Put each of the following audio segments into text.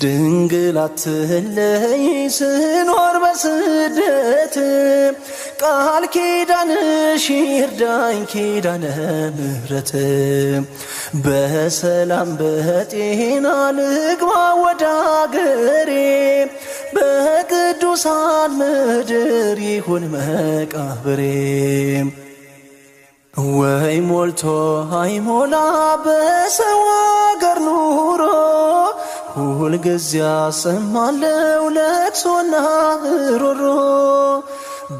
ድንግል አትለይ ስኖር በስደት ቃል ኪዳንሽ ይርዳኝ ኪዳነ ምሕረት በሰላም በጤና ልግባ ወደ አገሬ በቅዱሳን ምድር ይሁን መቃብሬ ወይ ሞልቶ አይሞላ በሰው አገር ኑሮ ሁልጊዜ አሰማለው ለቅሶና ሮሮ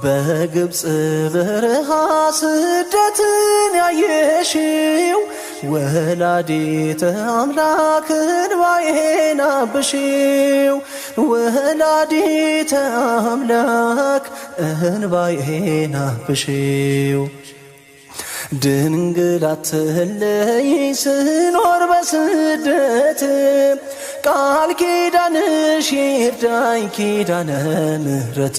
በግብፅ በረሃ ስደትን ያየሽው ወላዲተ አምላክ እንባዬን አብሺው ወላዲተ አምላክ እንባዬን አብሺው ድንግል አትለይ ስኖር በስደት ቃል ኪዳንሽ ይርዳኝ ኪዳነ ምሕረት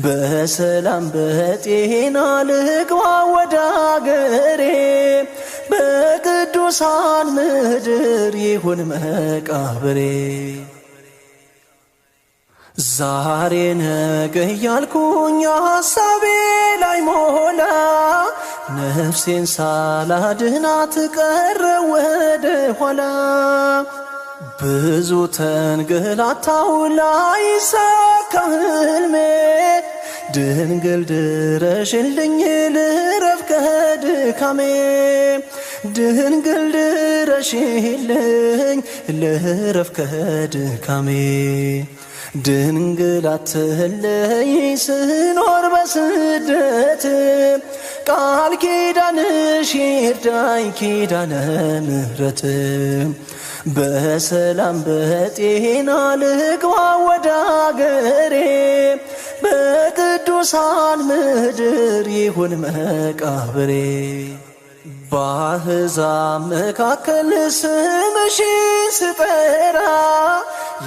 በሰላም በጤና ልግባ ወደ አገሬ በቅዱሳን ምድር ይሁን መቃብሬ ዛሬ ነገ ያልኩኝ ሐሳቤ ላይ ሞላ ነፍሴን ሳላድናት ቀረ ወደ ኋላ ብዙ ተንገላታው ላይሳካ ሕልሜ ድንግል ድረሽልኝ ልረፍ ከድካሜ ድንግል ድረሽልኝ ልረፍ ከድካሜ ድንግል አትለይ ስኖር በስደት ቃል ኪዳንሽ ይርዳኝ ኪዳነ ምሕረት በሰላም በጤና ልግባ ወደ አገሬ በቅዱሳን ምድር ይሁን መቃብሬ በአሕዛብ መካከል ስምሽን ስጠራ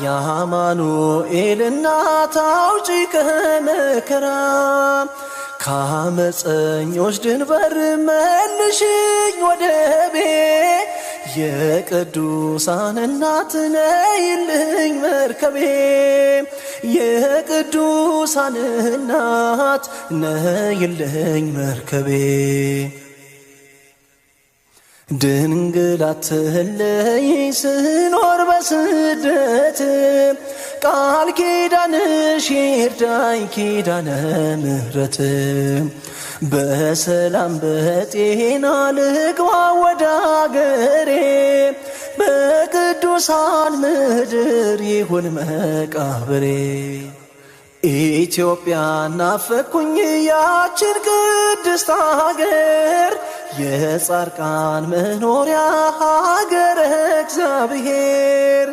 የአማኑኤል እናት አውጪኝ ከመከራ ከአመፀኞች ድንበር መልሽኝ ወደ ቤት የቅዱሳን እናት ነይልኝ መርከቤ የቅዱሳን እናት ነይልኝ መርከቤ ድንግል አትለይ ስኖር በስደት ቃል ኪዳንሽ ይርዳኝ ኪዳነ ምሕረት በሰላም በጤና ልግባ ወደ አገሬ በቅዱሳን ምድር ይሁን መቃብሬ ኢትዮጵያ ናፈኩኝ ያችን ቅድስት አገር የጻድቃን መኖሪያ ሀገረ እግዚአብሔር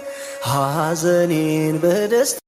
ሐዘኔን በደስታ